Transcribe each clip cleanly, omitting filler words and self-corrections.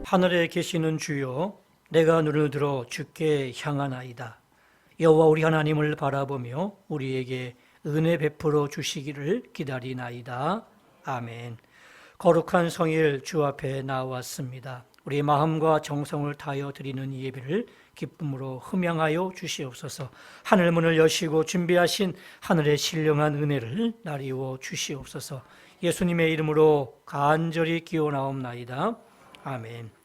하늘에 계시는 주여, 내가 눈을 들어 주께 향하나이다. 여호와 우리 하나님을 바라보며 우리에게 은혜 베풀어 주시기를 기다리나이다. 아멘. 거룩한 성일 주 앞에 나왔습니다. 우리 마음과 정성을 다하여 드리는 이 예배를 기쁨으로 흠양하여 주시옵소서. 하늘 문을 여시고 준비하신 하늘의 신령한 은혜를 나리워 주시옵소서. 예수님의 이름으로 간절히 기원하옵나이다. 아멘.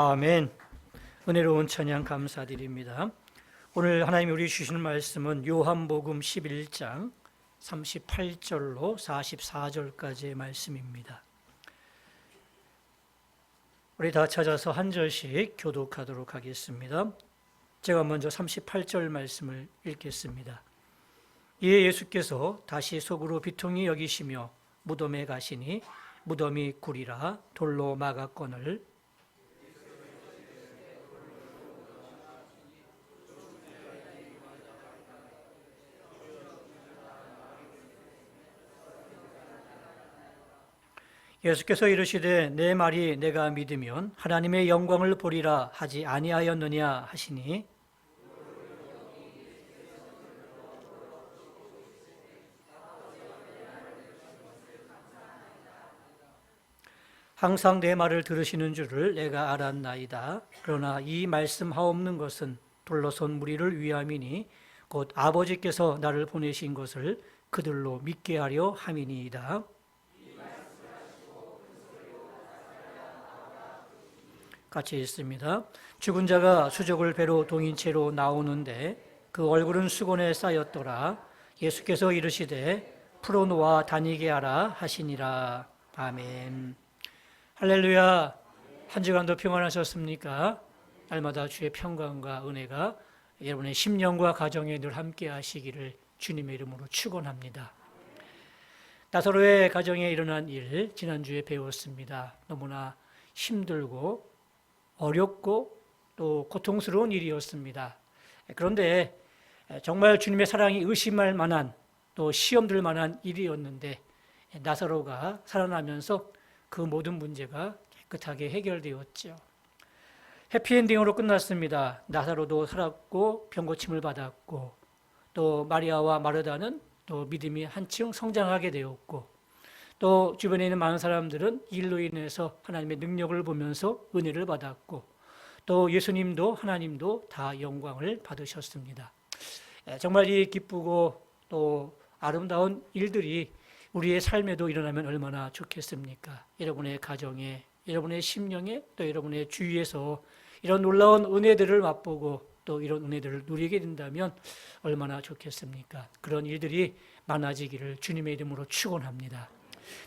아멘. 은혜로운 찬양 감사드립니다. 오늘 하나님이 우리 주시는 말씀은 요한복음 11장 38절로 44절까지의 말씀입니다. 우리 다 찾아서 한 절씩 교독하도록 하겠습니다. 제가 먼저 38절 말씀을 읽겠습니다. 이에 예수께서 다시 속으로 비통히 여기시며 무덤에 가시니 무덤이 굴이라 돌로 막았거늘 예수께서 이르시되 내 말이 내가 믿으면 하나님의 영광을 보리라 하지 아니하였느냐 하시니 항상 내 말을 들으시는 줄을 내가 알았나이다. 그러나 이 말씀하옵는 것은 둘러선 무리를 위함이니 곧 아버지께서 나를 보내신 것을 그들로 믿게 하려 함이니이다. 같이 읽습니다. 죽은 자가 수족을 배로 동인 채로 나오는데 그 얼굴은 수건에 쌓였더라. 예수께서 이르시되 풀어놓아 다니게 하라 하시니라. 아멘. 할렐루야. 한 주간도 평안하셨습니까? 날마다 주의 평강과 은혜가 여러분의 심령과 가정에 늘 함께 하시기를 주님의 이름으로 축원합니다. 나사로의 가정에 일어난 일 지난주에 배웠습니다. 너무나 힘들고 어렵고 또 고통스러운 일이었습니다. 그런데 정말 주님의 사랑이 의심할 만한 또 시험될 만한 일이었는데 나사로가 살아나면서 그 모든 문제가 깨끗하게 해결되었죠. 해피엔딩으로 끝났습니다. 나사로도 살았고 병고침을 받았고 또 마리아와 마르다는 또 믿음이 한층 성장하게 되었고 또 주변에 있는 많은 사람들은 일로 인해서 하나님의 능력을 보면서 은혜를 받았고 또 예수님도 하나님도 다 영광을 받으셨습니다. 정말 이 기쁘고 또 아름다운 일들이 우리의 삶에도 일어나면 얼마나 좋겠습니까? 여러분의 가정에, 여러분의 심령에, 또 여러분의 주위에서 이런 놀라운 은혜들을 맛보고 또 이런 은혜들을 누리게 된다면 얼마나 좋겠습니까? 그런 일들이 많아지기를 주님의 이름으로 축원합니다.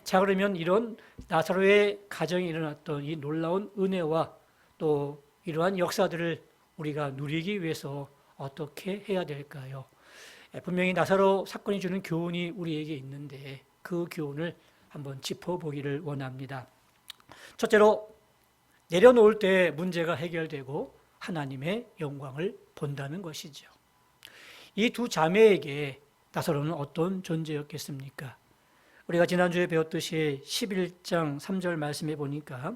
자, 그러면 이런 나사로의 가정에 일어났던 이 놀라운 은혜와 또 이러한 역사들을 우리가 누리기 위해서 어떻게 해야 될까요? 분명히 나사로 사건이 주는 교훈이 우리에게 있는데 그 교훈을 한번 짚어보기를 원합니다. 첫째로 내려놓을 때 문제가 해결되고 하나님의 영광을 본다는 것이죠. 이 두 자매에게 나사로는 어떤 존재였겠습니까? 우리가 지난주에 배웠듯이 11장 3절 말씀에 보니까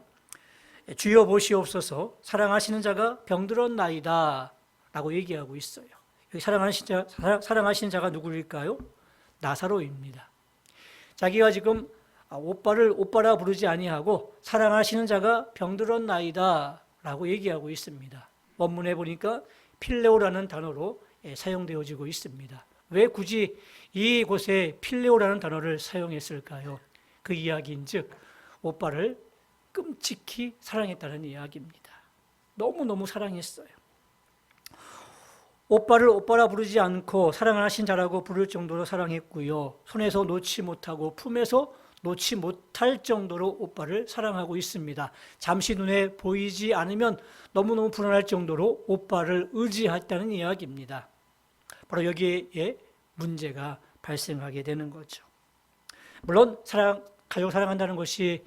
주여 보시옵소서 사랑하시는 자가 병들었나이다 라고 얘기하고 있어요. 사랑하시는 자가 누구일까요? 나사로입니다. 자기가 지금 오빠를 오빠라 부르지 아니하고 사랑하시는 자가 병들었나이다 라고 얘기하고 있습니다. 원문에 보니까 필레오라는 단어로 사용되어지고 있습니다. 왜 굳이 이곳에 필레오라는 단어를 사용했을까요? 그 이야기인즉 오빠를 끔찍히 사랑했다는 이야기입니다. 너무너무 사랑했어요. 오빠를 오빠라 부르지 않고 사랑하신 자라고 부를 정도로 사랑했고요. 손에서 놓지 못하고 품에서 놓지 못할 정도로 오빠를 사랑하고 있습니다. 잠시 눈에 보이지 않으면 너무너무 불안할 정도로 오빠를 의지했다는 이야기입니다. 바로 여기에 문제가 발생하게 되는 거죠. 물론 가족 사랑한다는 것이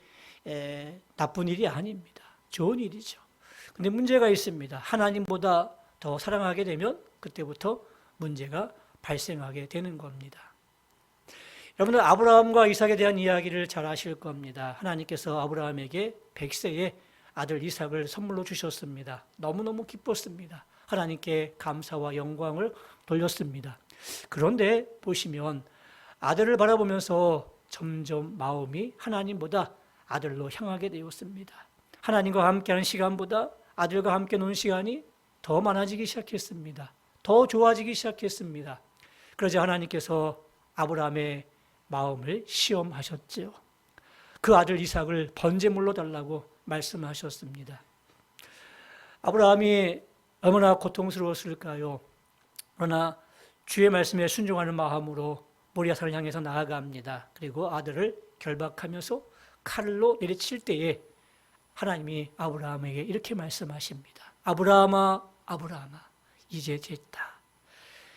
나쁜 일이 아닙니다. 좋은 일이죠. 근데 문제가 있습니다. 하나님보다 더 사랑하게 되면 그때부터 문제가 발생하게 되는 겁니다. 여러분들 아브라함과 이삭에 대한 이야기를 잘 아실 겁니다. 하나님께서 아브라함에게 100세의 아들 이삭을 선물로 주셨습니다. 너무너무 기뻤습니다. 하나님께 감사와 영광을 돌렸습니다. 그런데 보시면 아들을 바라보면서 점점 마음이 하나님보다 아들로 향하게 되었습니다. 하나님과 함께하는 시간보다 아들과 함께 노는 시간이 더 많아지기 시작했습니다. 더 좋아지기 시작했습니다. 그러자 하나님께서 아브라함의 마음을 시험하셨죠. 그 아들 이삭을 번제물로 달라고 말씀하셨습니다. 아브라함이 얼마나 고통스러웠을까요? 그러나 주의 말씀에 순종하는 마음으로 모리아산을 향해서 나아갑니다. 그리고 아들을 결박하면서 칼로 내리칠 때에 하나님이 아브라함에게 이렇게 말씀하십니다. 아브라함아, 아브라함아, 이제 됐다.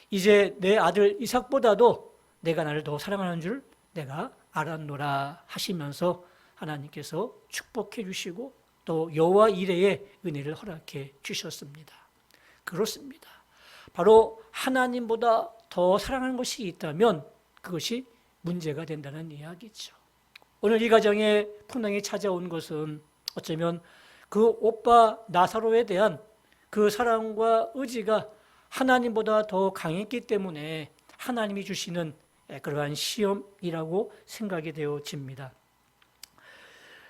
이제 내 아들 이삭보다도 내가 나를 더 사랑하는 줄 내가 알았노라 하시면서 하나님께서 축복해 주시고 또 여호와 이레의 은혜를 허락해 주셨습니다. 그렇습니다. 바로 하나님보다 더 사랑하는 것이 있다면 그것이 문제가 된다는 이야기죠. 오늘 이 가정에 풍랑이 찾아온 것은 어쩌면 그 오빠 나사로에 대한 그 사랑과 의지가 하나님보다 더 강했기 때문에 하나님이 주시는 그러한 시험이라고 생각이 되어집니다.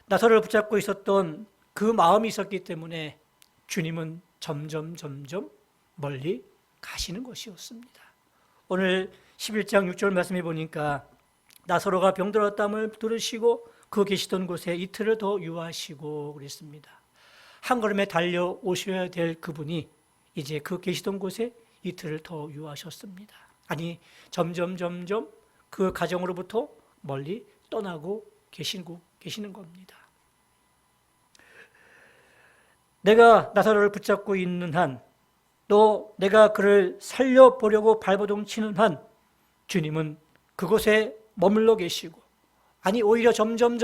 나사로를 붙잡고 있었던 그 마음이 있었기 때문에 주님은 점점 멀리 가시는 것이었습니다. 오늘 11장 6절 말씀해 보니까 나사로가 병들었다함을 들으시고 그 계시던 곳에 이틀을 더 유하시고 그랬습니다. 한 걸음에 달려오셔야 될 그분이 이제 그 계시던 곳에 이틀을 더 유하셨습니다. 아니 점점 그 가정으로부터 멀리 떠나고 계시는 겁니다. 내가 나사로를 붙잡고 있는 한, 또 내가 그를 살려보려고 발버둥 치는 한 주님은 그곳에 머물러 계시고, 아니 오히려 점점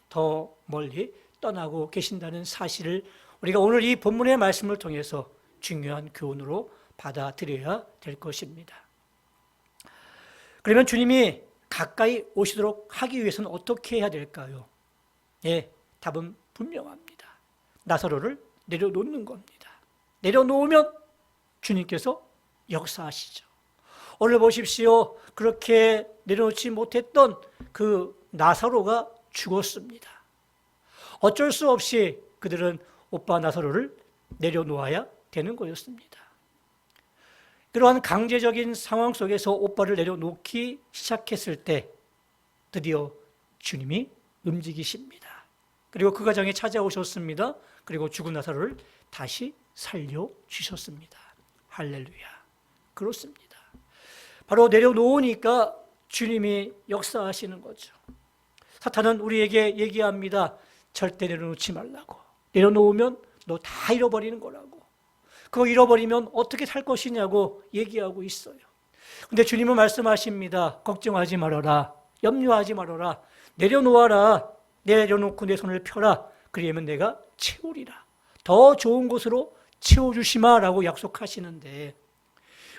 더 멀리 떠나고 계신다는 사실을 우리가 오늘 이 본문의 말씀을 통해서 중요한 교훈으로 받아들여야 될 것입니다. 그러면 주님이 가까이 오시도록 하기 위해서는 어떻게 해야 될까요? 예, 답은 분명합니다. 나사로를 내려놓는 겁니다. 내려놓으면 주님께서 역사하시죠. 오늘 보십시오. 그렇게 내려놓지 못했던 그 나사로가 죽었습니다. 어쩔 수 없이 그들은 오빠 나사로를 내려놓아야 되는 거였습니다. 그러한 강제적인 상황 속에서 오빠를 내려놓기 시작했을 때 드디어 주님이 움직이십니다. 그리고 그 가정에 찾아오셨습니다. 그리고 죽은 나사로를 다시 살려주셨습니다. 할렐루야. 그렇습니다. 바로 내려놓으니까 주님이 역사하시는 거죠. 사탄은 우리에게 얘기합니다. 절대 내려놓지 말라고. 내려놓으면 너 다 잃어버리는 거라고. 그거 잃어버리면 어떻게 살 것이냐고 얘기하고 있어요. 근데 주님은 말씀하십니다. 걱정하지 말아라. 염려하지 말아라. 내려놓아라. 내려놓고 내 손을 펴라. 그러면 내가 채우리라. 더 좋은 곳으로 채워주시마라고 약속하시는데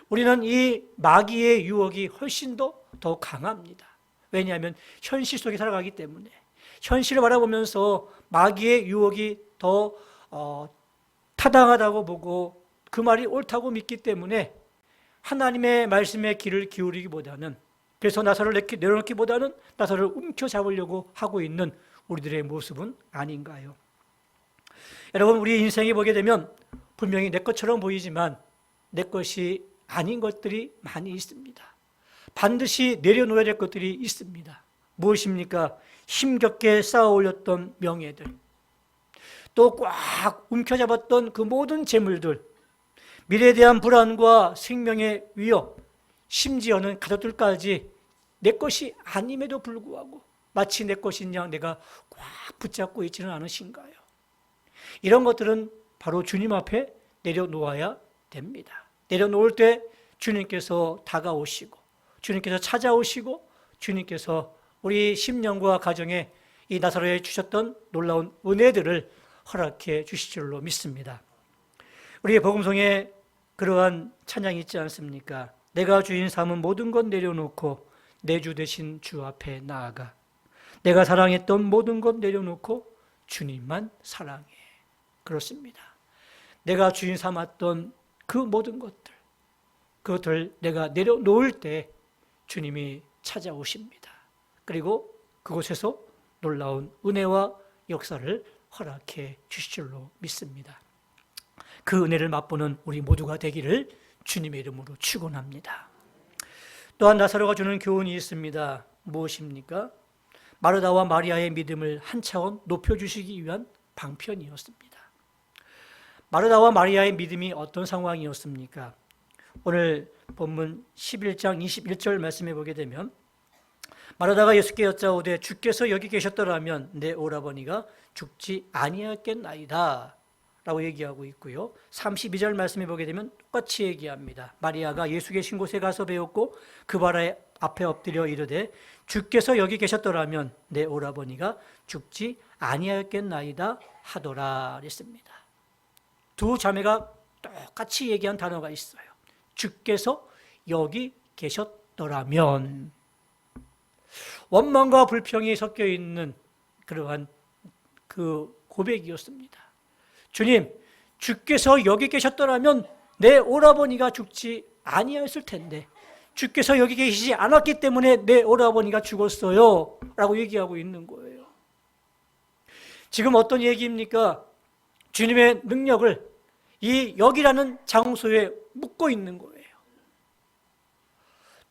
우리는 이 마귀의 유혹이 훨씬 더 강합니다. 왜냐하면 현실 속에 살아가기 때문에 현실을 바라보면서 마귀의 유혹이 더 타당하다고 보고 그 말이 옳다고 믿기 때문에 하나님의 말씀에 귀를 기울이기보다는, 그래서 나사로를 내려놓기보다는 나사로를 움켜잡으려고 하고 있는 우리들의 모습은 아닌가요? 여러분, 우리 인생에 보게 되면 분명히 내 것처럼 보이지만 내 것이 아닌 것들이 많이 있습니다. 반드시 내려놓아야 될 것들이 있습니다. 무엇입니까? 힘겹게 쌓아 올렸던 명예들, 또 꽉 움켜잡았던 그 모든 재물들, 미래에 대한 불안과 생명의 위협, 심지어는 가족들까지 내 것이 아님에도 불구하고 마치 내 것인 양 내가 꽉 붙잡고 있지는 않으신가요? 이런 것들은 바로 주님 앞에 내려놓아야 됩니다. 내려놓을 때 주님께서 다가오시고 주님께서 찾아오시고 주님께서 우리 심령과 가정에 이 나사로에 주셨던 놀라운 은혜들을 허락해 주실 줄로 믿습니다. 우리의 복음송에 그러한 찬양이 있지 않습니까? 내가 주인 삼은 모든 것 내려놓고 내 주 되신 주 앞에 나아가 내가 사랑했던 모든 것 내려놓고 주님만 사랑해. 그렇습니다. 내가 주인 삼았던 그 모든 것들, 그것들 내가 내려놓을 때 주님이 찾아오십니다. 그리고 그곳에서 놀라운 은혜와 역사를 허락해 주실 줄로 믿습니다. 그 은혜를 맛보는 우리 모두가 되기를 주님의 이름으로 축원합니다. 또한 나사로가 주는 교훈이 있습니다. 무엇입니까? 마르다와 마리아의 믿음을 한 차원 높여주시기 위한 방편이었습니다. 마르다와 마리아의 믿음이 어떤 상황이었습니까? 오늘 본문 11장 21절 말씀해 보게 되면 마르다가 예수께 여짜오되 주께서 여기 계셨더라면 내 오라버니가 죽지 아니하였겠나이다 라고 얘기하고 있고요. 32절 말씀해 보게 되면 똑같이 얘기합니다. 마리아가 예수 계신 곳에 가서 배웠고 그 발 앞에 엎드려 이르되 주께서 여기 계셨더라면 내 오라버니가 죽지 아니하였겠나이다 하더라 그랬습니다. 두 자매가 똑같이 얘기한 단어가 있어요. 주께서 여기 계셨더라면. 원망과 불평이 섞여 있는 그러한 그 고백이었습니다. 주님, 주께서 여기 계셨더라면 내 오라버니가 죽지 아니하였을 텐데 주께서 여기 계시지 않았기 때문에 내 오라버니가 죽었어요 라고 얘기하고 있는 거예요. 지금 어떤 얘기입니까? 주님의 능력을 이 여기라는 장소에 묻고 있는 거예요.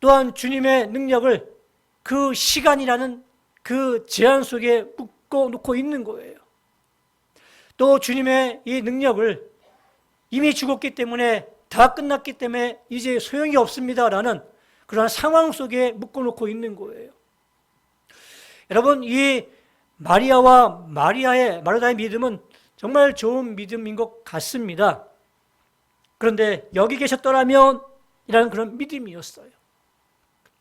또한 주님의 능력을 그 시간이라는 그 제한 속에 묶어 놓고 있는 거예요. 또 주님의 이 능력을 이미 죽었기 때문에 다 끝났기 때문에 이제 소용이 없습니다라는 그런 상황 속에 묶어 놓고 있는 거예요. 여러분, 이 마리아와 마르다의 믿음은 정말 좋은 믿음인 것 같습니다. 그런데 여기 계셨더라면 이라는 그런 믿음이었어요.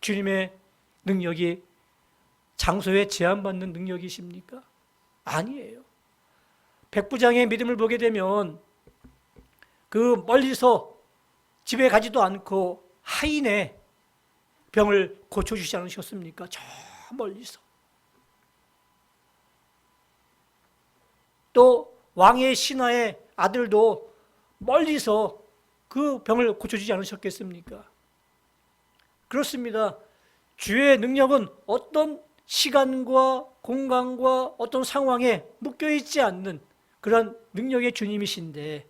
주님의 능력이 장소에 제한받는 능력이십니까? 아니에요. 백부장의 믿음을 보게 되면 그 멀리서 집에 가지도 않고 하인의 병을 고쳐주지 않으셨습니까? 저 멀리서. 또 왕의 신하의 아들도 멀리서 그 병을 고쳐주지 않으셨겠습니까? 그렇습니다. 주의 능력은 어떤 시간과 공간과 어떤 상황에 묶여있지 않는 그런 능력의 주님이신데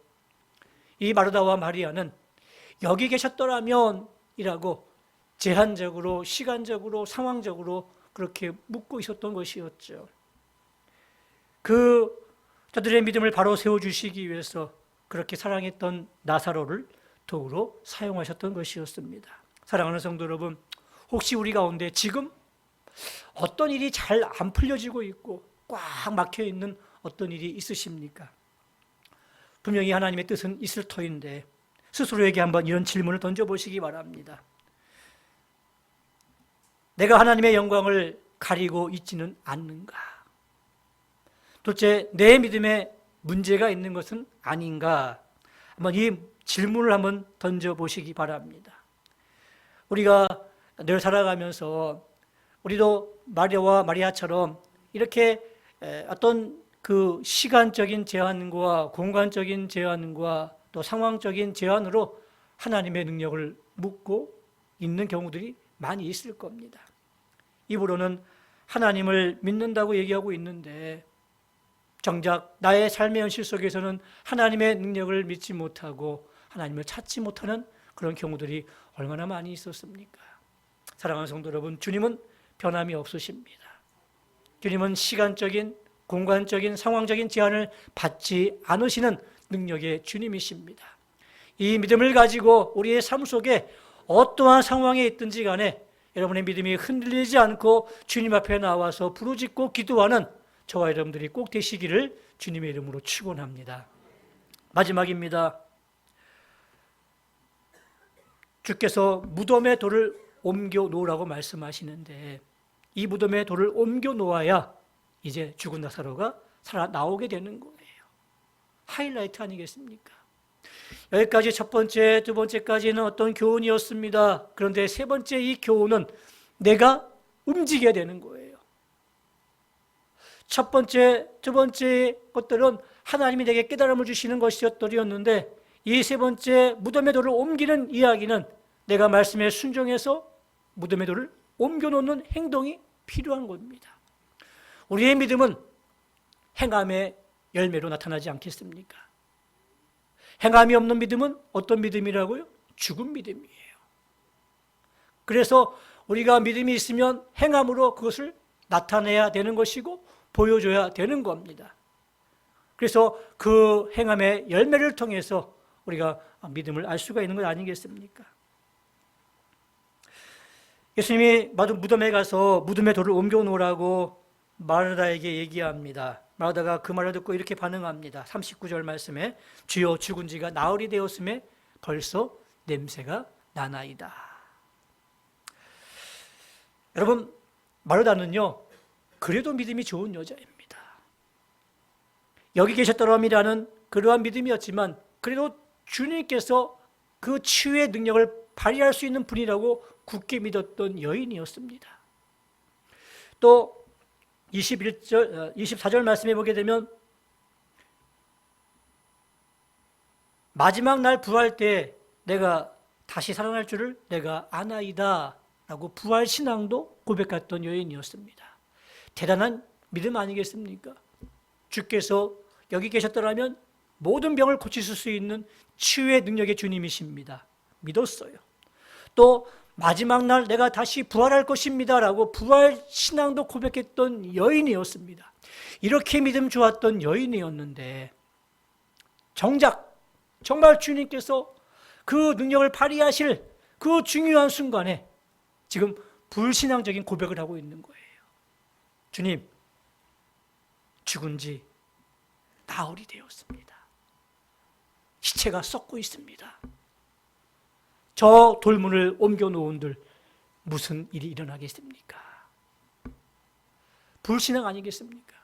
이 마르다와 마리아는 여기 계셨더라면 이라고 제한적으로 시간적으로 상황적으로 그렇게 묶고 있었던 것이었죠. 그 저들의 믿음을 바로 세워주시기 위해서 그렇게 사랑했던 나사로를 도우러 사용하셨던 것이었습니다. 사랑하는 성도 여러분, 혹시 우리 가운데 지금 어떤 일이 잘 안 풀려지고 있고 꽉 막혀 있는 어떤 일이 있으십니까? 분명히 하나님의 뜻은 있을 터인데 스스로에게 한번 이런 질문을 던져보시기 바랍니다. 내가 하나님의 영광을 가리고 있지는 않는가? 도대체 내 믿음에 문제가 있는 것은 아닌가? 한번 이 질문을 한번 던져보시기 바랍니다. 우리가 늘 살아가면서 우리도 마리아와 마리아처럼 이렇게 어떤 그 시간적인 제한과 공간적인 제한과 또 상황적인 제한으로 하나님의 능력을 묻고 있는 경우들이 많이 있을 겁니다. 입으로는 하나님을 믿는다고 얘기하고 있는데 정작 나의 삶의 현실 속에서는 하나님의 능력을 믿지 못하고 하나님을 찾지 못하는 그런 경우들이 얼마나 많이 있었습니까? 사랑하는 성도 여러분, 주님은 변함이 없으십니다. 주님은 시간적인, 공간적인, 상황적인 제한을 받지 않으시는 능력의 주님이십니다. 이 믿음을 가지고 우리의 삶 속에 어떠한 상황에 있든지 간에 여러분의 믿음이 흔들리지 않고 주님 앞에 나와서 부르짖고 기도하는 저와 여러분들이 꼭 되시기를 주님의 이름으로 축원합니다. 마지막입니다. 주께서 무덤에 돌을 옮겨 놓으라고 말씀하시는데 이 무덤에 돌을 옮겨 놓아야 이제 죽은 나사로가 살아 나오게 되는 거예요. 하이라이트 아니겠습니까? 여기까지 첫 번째, 두 번째까지는 어떤 교훈이었습니다. 그런데 세 번째 이 교훈은 내가 움직여야 되는 거예요. 첫 번째, 두 번째 것들은 하나님이 내게 깨달음을 주시는 것이었는데 이 세 번째 무덤의 돌을 옮기는 이야기는 내가 말씀에 순종해서 무덤의 돌을 옮겨놓는 행동이 필요한 겁니다. 우리의 믿음은 행함의 열매로 나타나지 않겠습니까? 행함이 없는 믿음은 어떤 믿음이라고요? 죽은 믿음이에요. 그래서 우리가 믿음이 있으면 행함으로 그것을 나타내야 되는 것이고 보여줘야 되는 겁니다. 그래서 그 행함의 열매를 통해서 우리가 믿음을 알 수가 있는 것 아니겠습니까? 예수님이 무덤에 가서 무덤의 돌을 옮겨 놓으라고 마르다에게 얘기합니다. 마르다가 그 말을 듣고 이렇게 반응합니다. 39절 말씀에 주여 죽은 지가 나흘이 되었음에 벌써 냄새가 나나이다. 여러분, 마르다는요 그래도 믿음이 좋은 여자입니다. 여기 계셨더라미라는 그러한 믿음이었지만 그래도 주님께서 그 치유의 능력을 발휘할 수 있는 분이라고 굳게 믿었던 여인이었습니다. 또 24절 말씀해 보게 되면 마지막 날 부활 때 내가 다시 살아날 줄을 내가 아나이다 라고 부활신앙도 고백했던 여인이었습니다. 대단한 믿음 아니겠습니까? 주께서 여기 계셨더라면 모든 병을 고치실 수 있는 치유의 능력의 주님이십니다. 믿었어요. 또 마지막 날 내가 다시 부활할 것입니다 라고 부활신앙도 고백했던 여인이었습니다. 이렇게 믿음 좋았던 여인이었는데 정작 정말 주님께서 그 능력을 발휘하실 그 중요한 순간에 지금 불신앙적인 고백을 하고 있는 거예요. 주님, 죽은 지 나흘이 되었습니다. 시체가 썩고 있습니다. 저 돌문을 옮겨 놓은들 무슨 일이 일어나겠습니까? 불신앙 아니겠습니까?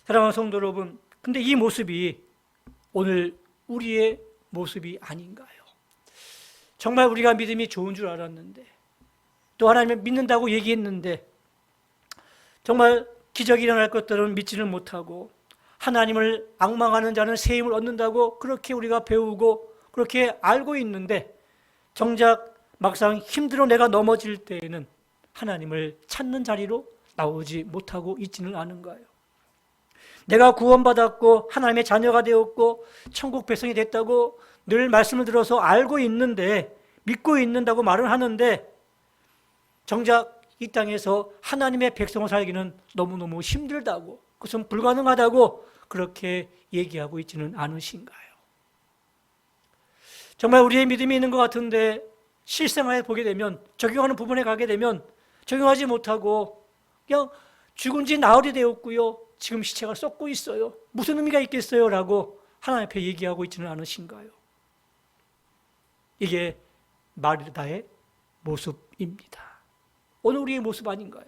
사랑하는 성도 여러분, 근데 이 모습이 오늘 우리의 모습이 아닌가요? 정말 우리가 믿음이 좋은 줄 알았는데, 또 하나님을 믿는다고 얘기했는데 정말 기적이 일어날 것들은 믿지는 못하고 하나님을 앙망하는 자는 새 힘을 얻는다고 그렇게 우리가 배우고 그렇게 알고 있는데 정작 막상 힘들어 내가 넘어질 때에는 하나님을 찾는 자리로 나오지 못하고 있지는 않은가요? 내가 구원받았고 하나님의 자녀가 되었고 천국 백성이 됐다고 늘 말씀을 들어서 알고 있는데 믿고 있는다고 말을 하는데 정작 이 땅에서 하나님의 백성을 살기는 너무너무 힘들다고, 그것은 불가능하다고 그렇게 얘기하고 있지는 않으신가요? 정말 우리의 믿음이 있는 것 같은데 실생활에 보게 되면, 적용하는 부분에 가게 되면 적용하지 못하고 그냥 죽은 지 나흘이 되었고요, 지금 시체가 썩고 있어요, 무슨 의미가 있겠어요? 라고 하나님 앞에 얘기하고 있지는 않으신가요? 이게 마르다의 모습입니다. 오늘 우리의 모습 아닌가요?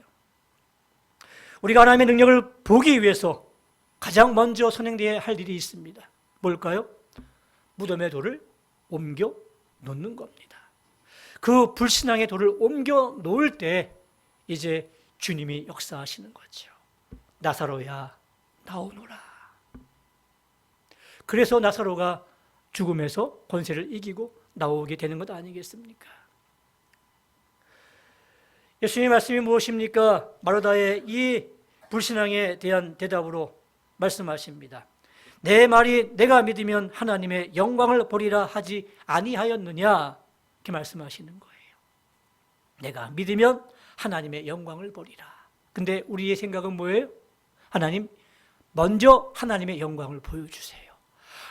우리가 하나님의 능력을 보기 위해서 가장 먼저 선행되어야 할 일이 있습니다. 뭘까요? 무덤의 돌을 옮겨 놓는 겁니다. 그 불신앙의 돌을 옮겨 놓을 때 이제 주님이 역사하시는 거죠. 나사로야 나오너라. 그래서 나사로가 죽음에서 권세를 이기고 나오게 되는 것 아니겠습니까? 예수님의 말씀이 무엇입니까? 마르다의 이 불신앙에 대한 대답으로 말씀하십니다. 내 말이 내가 믿으면 하나님의 영광을 보리라 하지 아니하였느냐? 이렇게 말씀하시는 거예요. 내가 믿으면 하나님의 영광을 보리라. 근데 우리의 생각은 뭐예요? 하나님, 먼저 하나님의 영광을 보여주세요.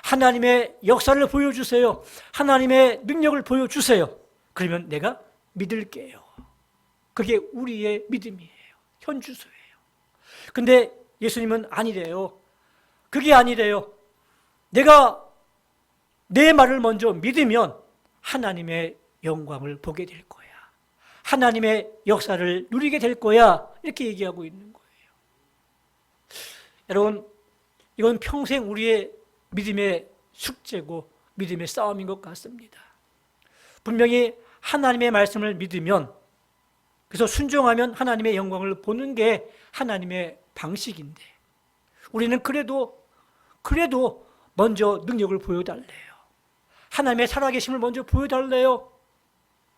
하나님의 역사를 보여주세요. 하나님의 능력을 보여주세요. 그러면 내가 믿을게요. 그게 우리의 믿음이에요. 현주소예요. 근데 예수님은 아니래요. 그게 아니래요. 내가 내 말을 먼저 믿으면 하나님의 영광을 보게 될 거야. 하나님의 역사를 누리게 될 거야. 이렇게 얘기하고 있는 거예요. 여러분, 이건 평생 우리의 믿음의 숙제고 믿음의 싸움인 것 같습니다. 분명히 하나님의 말씀을 믿으면, 그래서 순종하면 하나님의 영광을 보는 게 하나님의 방식인데 우리는 그래도 먼저 능력을 보여달래요. 하나님의 살아계심을 먼저 보여달래요.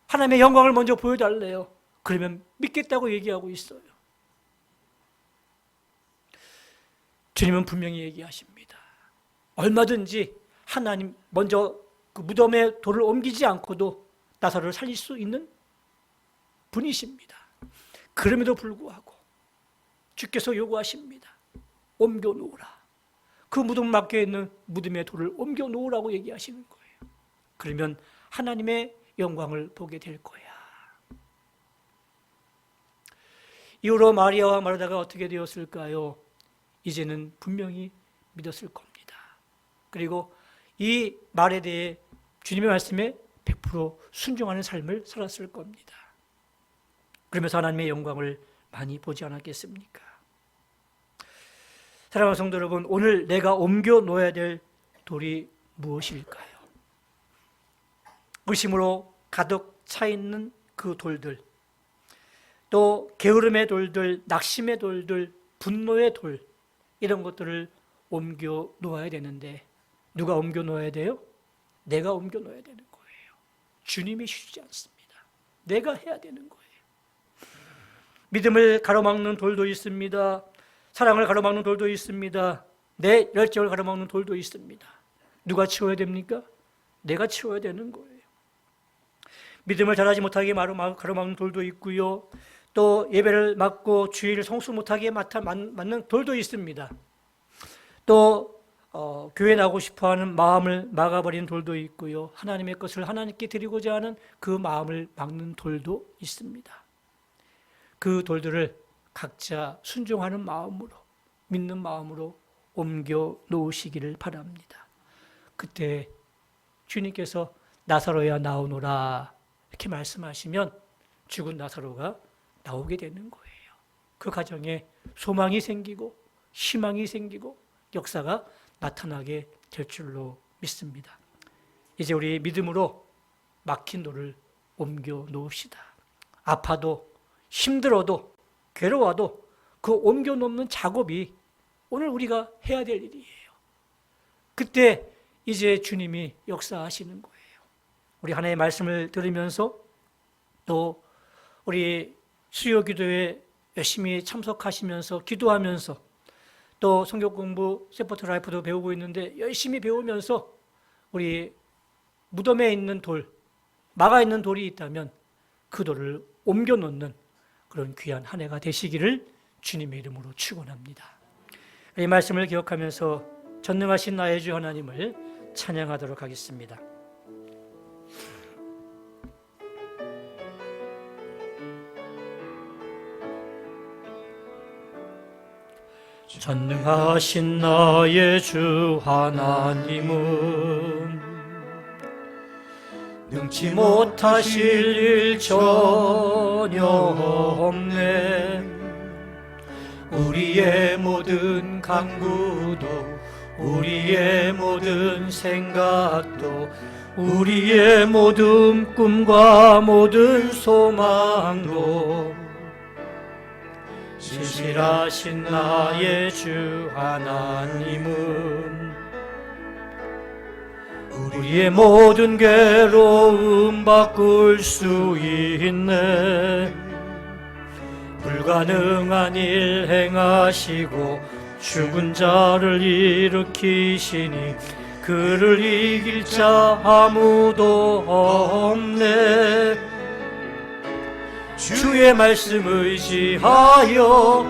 하나님의 영광을 먼저 보여달래요. 그러면 믿겠다고 얘기하고 있어요. 주님은 분명히 얘기하십니다. 얼마든지 하나님 먼저 그 무덤에 돌을 옮기지 않고도 나사로를 살릴 수 있는 분이십니다. 그럼에도 불구하고 주께서 요구하십니다. 옮겨 놓으라. 그 무덤 밖에 있는 무덤의 돌을 옮겨 놓으라고 얘기하시는 거예요. 그러면 하나님의 영광을 보게 될 거야. 이후로 마리아와 마르다가 어떻게 되었을까요? 이제는 분명히 믿었을 겁니다. 그리고 이 말에 대해 주님의 말씀에 100% 순종하는 삶을 살았을 겁니다. 그러면서 하나님의 영광을 많이 보지 않았겠습니까? 사랑하는 성도 여러분, 오늘 내가 옮겨 놓아야 될 돌이 무엇일까요? 의심으로 가득 차 있는 그 돌들, 또 게으름의 돌들, 낙심의 돌들, 분노의 돌, 이런 것들을 옮겨 놓아야 되는데 누가 옮겨 놓아야 돼요? 내가 옮겨 놓아야 되는 거예요. 주님이 쉬지 않습니다. 내가 해야 되는 거예요. 믿음을 가로막는 돌도 있습니다. 사랑을 가로막는 돌도 있습니다. 내 열정을 가로막는 돌도 있습니다. 누가 치워야 됩니까? 내가 치워야 되는 거예요. 믿음을 잘하지 못하게 가로막는 돌도 있고요. 또 예배를 막고 주의를 성수 못하게 맞는 돌도 있습니다. 또 교회 나오고 싶어하는 마음을 막아버리는 돌도 있고요. 하나님의 것을 하나님께 드리고자 하는 그 마음을 막는 돌도 있습니다. 그 돌들을 각자 순종하는 마음으로, 믿는 마음으로 옮겨 놓으시기를 바랍니다. 그때 주님께서 나사로야 나오노라 이렇게 말씀하시면 죽은 나사로가 나오게 되는 거예요. 그 가정에 소망이 생기고 희망이 생기고 역사가 나타나게 될 줄로 믿습니다. 이제 우리 믿음으로 막힌 돌을 옮겨 놓읍시다. 아파도 힘들어도 괴로워도 그 옮겨 놓는 작업이 오늘 우리가 해야 될 일이에요. 그때 이제 주님이 역사하시는 거예요. 우리 하나님의 말씀을 들으면서 또 우리 수요 기도에 열심히 참석하시면서 기도하면서 또 성경 공부 세포트 라이프도 배우고 있는데 열심히 배우면서 우리 무덤에 있는 돌, 막아 있는 돌이 있다면 그 돌을 옮겨 놓는 그런 귀한 한 해가 되시기를 주님의 이름으로 축원합니다. 이 말씀을 기억하면서 전능하신 나의 주 하나님을 찬양하도록 하겠습니다. 전능하신 나의 주 하나님은 능치 못하실 일 전혀 없네. 우리의 모든 간구도 우리의 모든 생각도 우리의 모든 꿈과 모든 소망도 신실하신 나의 주 하나님은 우리의 모든 괴로움 바꿀 수 있네. 불가능한 일 행하시고 죽은 자를 일으키시니 그를 이길 자 아무도 없네. 주의 말씀 의지하여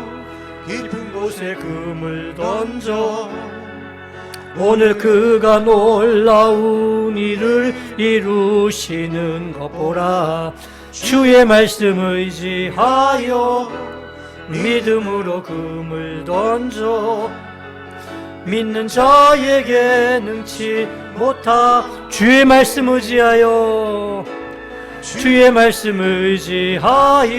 깊은 곳에 금을 던져 오늘 그가 놀라운 일을 이루시는 것 보라. 주의 말씀 의지하여 믿음으로 금을 던져 믿는 자에게 능치 못하. 주의 말씀 의지하여 주의 말씀 의지하여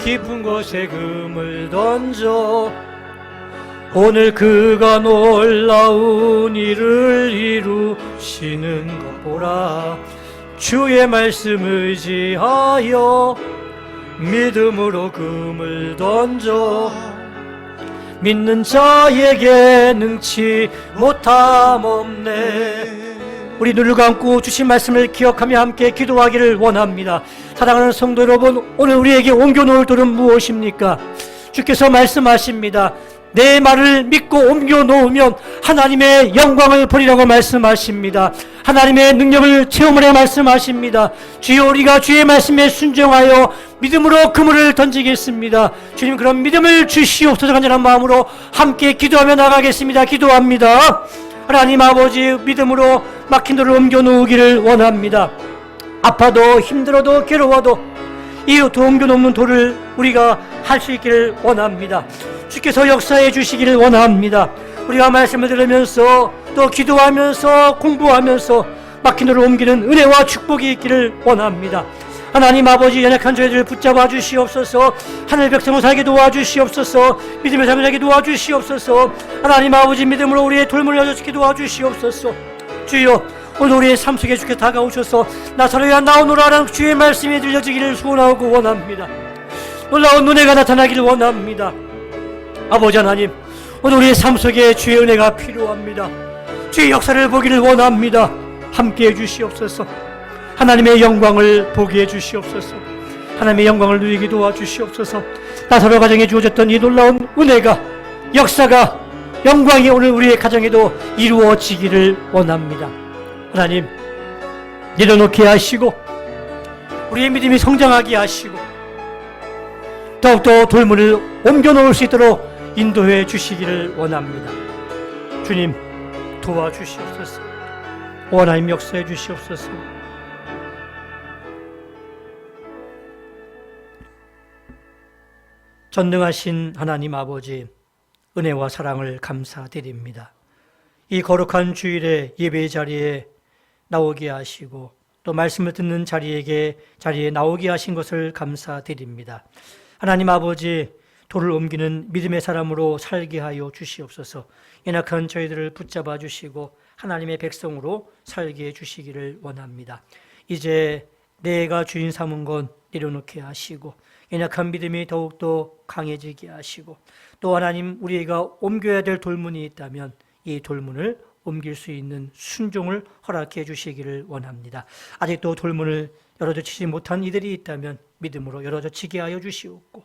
깊은 곳에 금을 던져 오늘 그가 놀라운 일을 이루시는 것 보라. 주의 말씀 의지하여 믿음으로 금을 던져 믿는 자에게 능치 못함 없네. 우리 눈을 감고 주신 말씀을 기억하며 함께 기도하기를 원합니다. 사랑하는 성도 여러분, 오늘 우리에게 옮겨놓을 돌은 무엇입니까? 주께서 말씀하십니다. 내 말을 믿고 옮겨 놓으면 하나님의 영광을 보리라고 말씀하십니다. 하나님의 능력을 체험하라고 말씀하십니다. 주여, 우리가 주의 말씀에 순종하여 믿음으로 그물을 던지겠습니다. 주님, 그런 믿음을 주시옵소서. 간절한 마음으로 함께 기도하며 나가겠습니다. 기도합니다. 하나님 아버지, 믿음으로 막힌 돌을 옮겨 놓으기를 원합니다. 아파도 힘들어도 괴로워도 이 옮겨 놓는 돌을 우리가 할 수 있기를 원합니다. 주께서 역사해 주시기를 원합니다. 우리가 말씀을 들으면서 또 기도하면서 공부하면서 막힌 돌을 옮기는 은혜와 축복이 있기를 원합니다. 하나님 아버지, 연약한 저희들을 붙잡아 주시옵소서. 하늘 백성을 살게 도와주시옵소서. 믿음의 삶을 살게 도와주시옵소서. 하나님 아버지, 믿음으로 우리의 돌문을 열어주게 도와주시옵소서. 주여, 오늘 우리의 삶 속에 주께 다가오셔서 나사로야 나오노라라는 주의 말씀이 들려지기를 소원하고 원합니다. 놀라운 은혜가 나타나기를 원합니다. 아버지 하나님, 오늘 우리의 삶 속에 주의 은혜가 필요합니다. 주의 역사를 보기를 원합니다. 함께해 주시옵소서. 하나님의 영광을 보게 해 주시옵소서. 하나님의 영광을 누리게 도와주시옵소서. 나사로 가정에 주어졌던 이 놀라운 은혜가, 역사가, 영광이 오늘 우리의 가정에도 이루어지기를 원합니다. 하나님, 내려놓게 하시고 우리의 믿음이 성장하게 하시고 더욱더 돌문을 옮겨놓을 수 있도록 인도해 주시기를 원합니다. 주님, 도와주시옵소서. 오 하나님, 역사해 주시옵소서. 전능하신 하나님 아버지, 은혜와 사랑을 감사드립니다. 이 거룩한 주일에 예배 자리에 나오게 하시고 또 말씀을 듣는 자리에 나오게 하신 것을 감사드립니다. 하나님 아버지, 돌을 옮기는 믿음의 사람으로 살게 하여 주시옵소서. 연약한 저희들을 붙잡아 주시고 하나님의 백성으로 살게 해 주시기를 원합니다. 이제 내가 주인 삼은 건 내려놓게 하시고 연약한 믿음이 더욱더 강해지게 하시고 또 하나님, 우리가 옮겨야 될 돌문이 있다면 이 돌문을 옮길 수 있는 순종을 허락해 주시기를 원합니다. 아직도 돌문을 열어젖히지 못한 이들이 있다면 믿음으로 열어젖히게 하여 주시옵고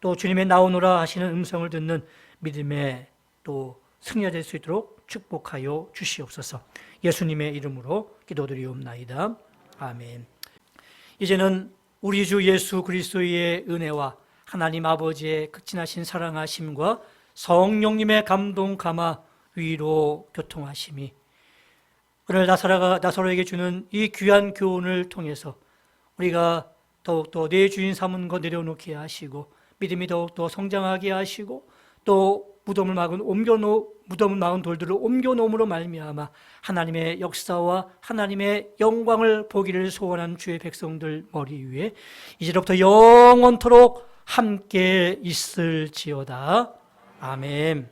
또 주님의 나오노라 하시는 음성을 듣는 믿음에 또 승리될 수 있도록 축복하여 주시옵소서. 예수님의 이름으로 기도드리옵나이다. 아멘. 이제는 우리 주 예수 그리스도의 은혜와 하나님 아버지의 극진하신 사랑하심과 성령님의 감동 감화 위로 교통하심이 오늘 나사로에게 주는 이 귀한 교훈을 통해서 우리가 더욱더 내 주인 삼은 것 내려놓게 하시고 믿음이 더욱더 성장하게 하시고 또 무덤을 막은 돌들을 옮겨놓음으로 말미암아 하나님의 역사와 하나님의 영광을 보기를 소원한 주의 백성들 머리 위에 이제로부터 영원토록 함께 있을지어다. 아멘.